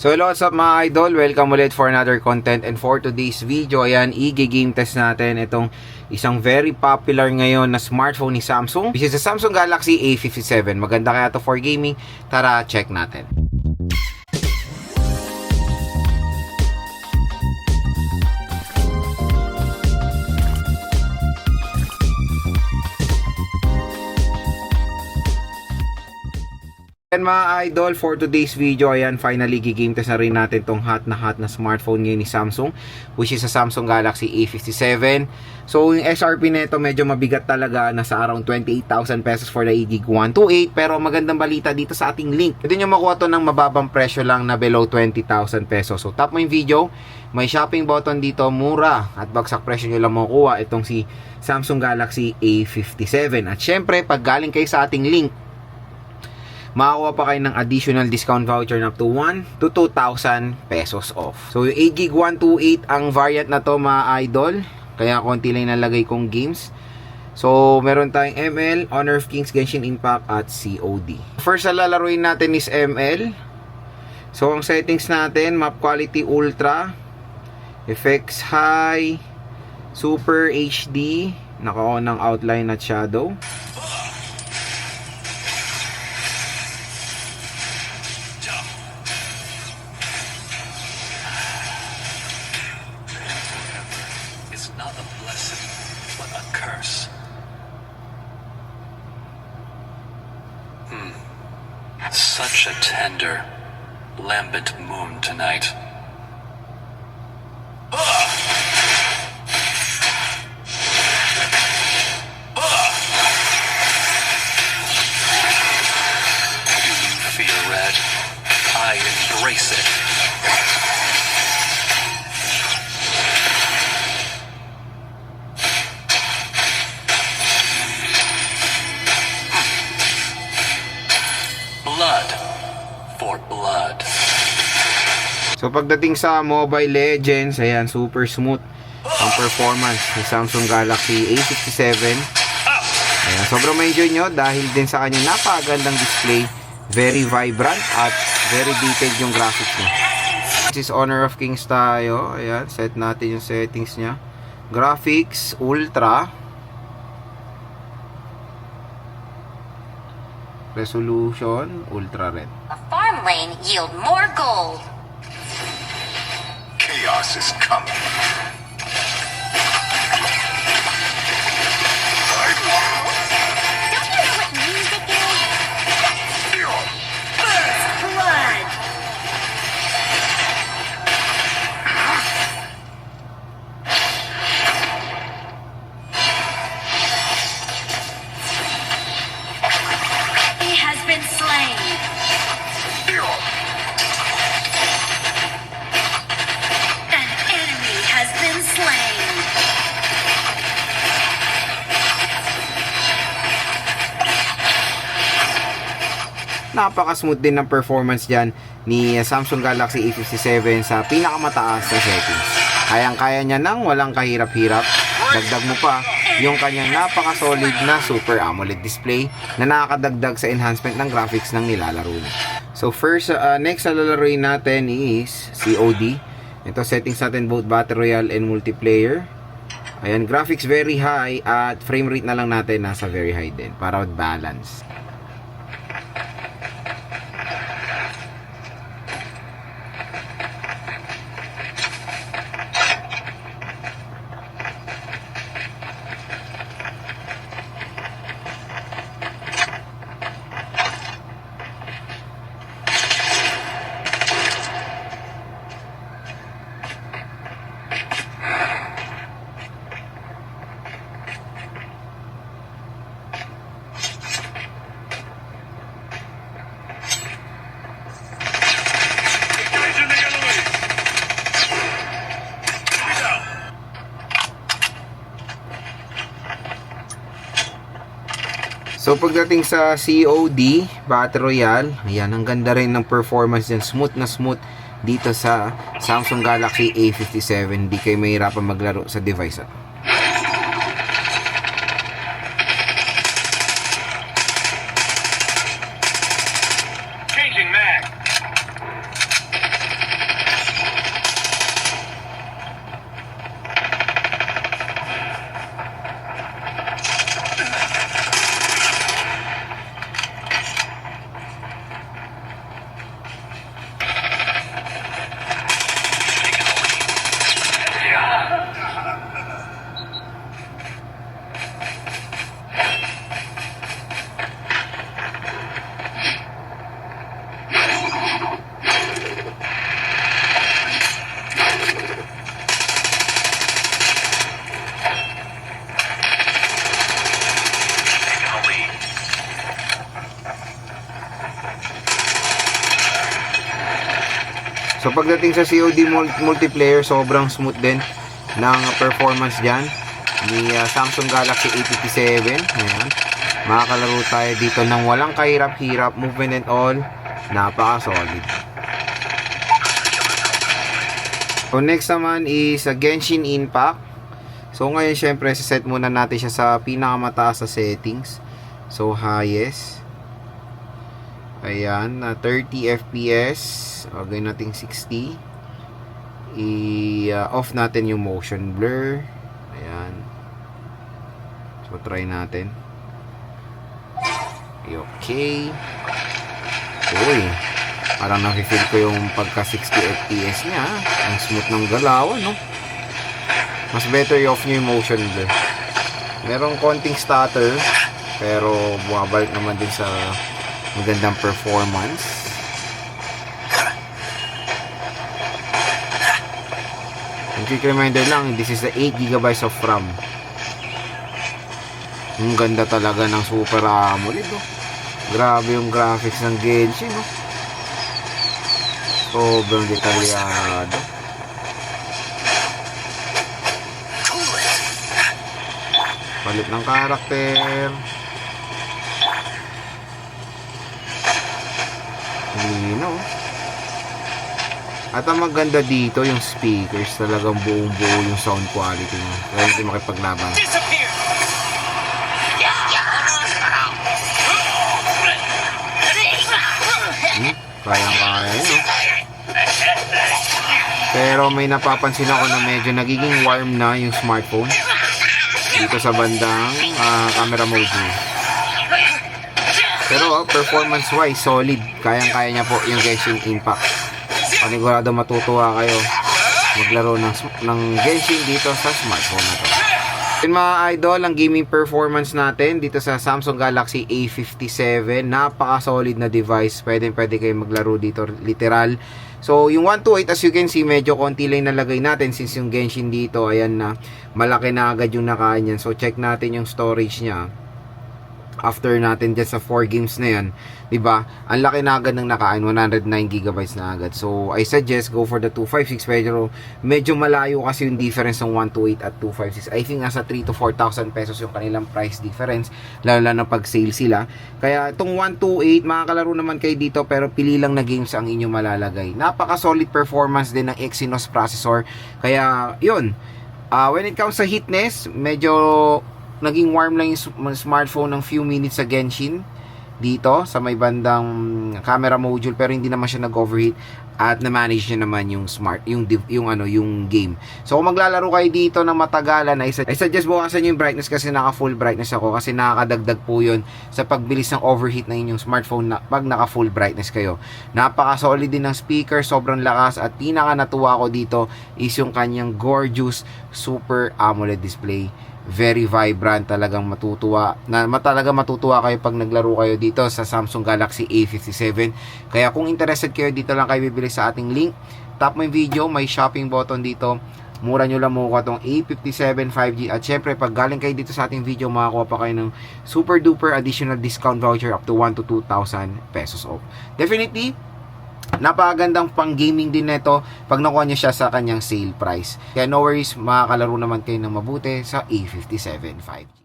So hello, what's up mga idol? Welcome ulit for another content, and for today's video, ayan, i-game test natin itong isang very popular ngayon na smartphone ni Samsung, which is the Samsung Galaxy A57. Maganda kaya to for gaming? Tara, check natin. And mga idol, for today's video, ayan, finally gigame test na rin natin tong hot na smartphone ngayon ni Samsung, which is a Samsung Galaxy A57. So yung SRP nito medyo mabigat talaga, nasa around 28,000 pesos for the 8GB 128, pero magandang balita dito sa ating link, pwede nyo makuha to ng mababang presyo lang na below 20,000 pesos. So tap mo yung video, may shopping button dito, mura at bagsak presyo nyo lang makukuha itong si Samsung Galaxy A57. At syempre, pag galing kayo sa ating link, makakuha pa kayo ng additional discount voucher na up to 1 to 2,000 pesos off. So yung 8GB 128 ang variant na to mga idol, kaya konti lang nalagay kong games. So meron tayong ML, Honor of Kings, Genshin Impact at COD. First na lalaruin natin is ML. So ang settings natin, map quality ultra, effects high, super HD, naka-on ng outline at shadow. Not a blessing, but a curse. Such a tender, lambent moon tonight. Do you fear red? I embrace it. Blood for blood. So pagdating sa Mobile Legends, ayan, super smooth ang performance ng Samsung Galaxy A57. Ayan, sobrang ma-enjoy nyo dahil din sa kanyang napakagandang display, very vibrant at very detailed yung graphics niya. This is Honor of Kings tayo. Ayan, set natin yung settings niya. Graphics ultra, resolution ultra red. A farm lane yield more gold. Chaos is coming. Don't you know what music is? First blood. He has been slain. An enemy has been slain. Napaka-smooth din ng performance dyan ni Samsung Galaxy A57 sa pinakamataas na settings. Kayang-kaya niya nang walang kahirap-hirap. Dagdag mo pa yung kanyang napaka-solid na Super AMOLED display na nakakadagdag sa enhancement ng graphics ng nilalaro niya. So first, next na lalaroin natin is COD. Ito, settings natin both Battle Royale and multiplayer. Ayan, graphics very high at frame rate na lang natin nasa very high din para balance. So pagdating sa COD, Battle Royale, ayan, ang ganda rin ng performance din, smooth na smooth dito sa Samsung Galaxy A57. Hindi kayo mahirapan maglaro sa device. Changing mag. So pagdating sa COD multiplayer, sobrang smooth din ng performance dyan ni Samsung Galaxy A57. Ayan. Makakalaro tayo dito ng walang kahirap-hirap, movement and all, napaka-solid. So next naman is Genshin Impact. So ngayon syempre set muna natin siya sa pinakamataas sa settings. So highest. Ayan, 30 FPS. Gawin natin 60. I-off natin yung motion blur. Ayan. So try natin. Okay. Uy, parang nafe-feel ko yung pagka 60 FPS niya. Ang smooth ng galawan, no? Mas better i-off nyo yung motion blur. Merong konting stutter, pero bumabalik naman din sa magandang performance. Yung quick reminder lang, this is the 8GB of RAM. Ang ganda talaga ng Super AMOLED, oh. Grabe yung graphics ng Genshin, no? Sobrang detalyado. Palit ng karakter. Lino. At ang maganda dito, yung speakers, talagang buong-buo yung sound quality niya. Kaya hindi makipaglaban. Kaya-kaya yun, no? Pero may napapansin ako na medyo nagiging warm na yung smartphone dito sa bandang camera mode niya. Pero performance wise, solid. Kayang-kaya niya po yung Genshin Impact. Panigurado matutuwa kayo maglaro ng Genshin dito sa smartphone na to. Yun mga idol, ang gaming performance natin dito sa Samsung Galaxy A57. Napaka-solid na device. Pwede kayo maglaro dito, literal. So, yung 128, as you can see, medyo konti lang nalagay natin since yung Genshin dito, ayan na, malaki na agad yung nakain yan. So, check natin yung storage niya. After natin dyan sa 4 games na yan, diba? Ang laki na agad ng nakain, 109GB na agad. So, I suggest go for the 256. Pero medyo malayo kasi yung difference ng 128 at 256. I think nasa 3 to 4,000 pesos yung kanilang price difference, lalo na pag sale sila. Kaya itong 128, makakalaro naman kayo dito, pero pili lang na games ang inyong malalagay. Napaka-solid performance din ng Exynos processor. Kaya, yun. When it comes sa heatness, medyo naging warm lang yung smartphone ng few minutes sa Genshin dito sa may bandang camera module, pero hindi naman siya nag-overheat at na-manage niya naman yung yung game. So kung maglalaro kayo dito ng matagalan, I suggest bukasan yung brightness kasi naka full brightness ako, kasi nakakadagdag po yun sa pagbilis ng overheat ng inyong smartphone na pag naka full brightness kayo. Napaka-solid din ng speaker, sobrang lakas, at pinaka natuwa ko dito is yung kanyang gorgeous Super AMOLED display. Very vibrant, talagang matutuwa kayo pag naglaro kayo dito sa Samsung Galaxy A57. Kaya kung interested kayo, dito lang kayo bibili sa ating link. Tap mo yung video, may shopping button dito. Mura nyo lang makuha tong A57 5G. At syempre, pag galing kayo dito sa ating video, makakuha pa kayo ng super duper additional discount voucher up to 1 to 2,000 pesos off. Definitely, napakagandang pang gaming din nito pag nakuha nyo siya sa kanyang sale price. Kaya no worries, makakalaro naman kayo ng mabuti sa A57 5G.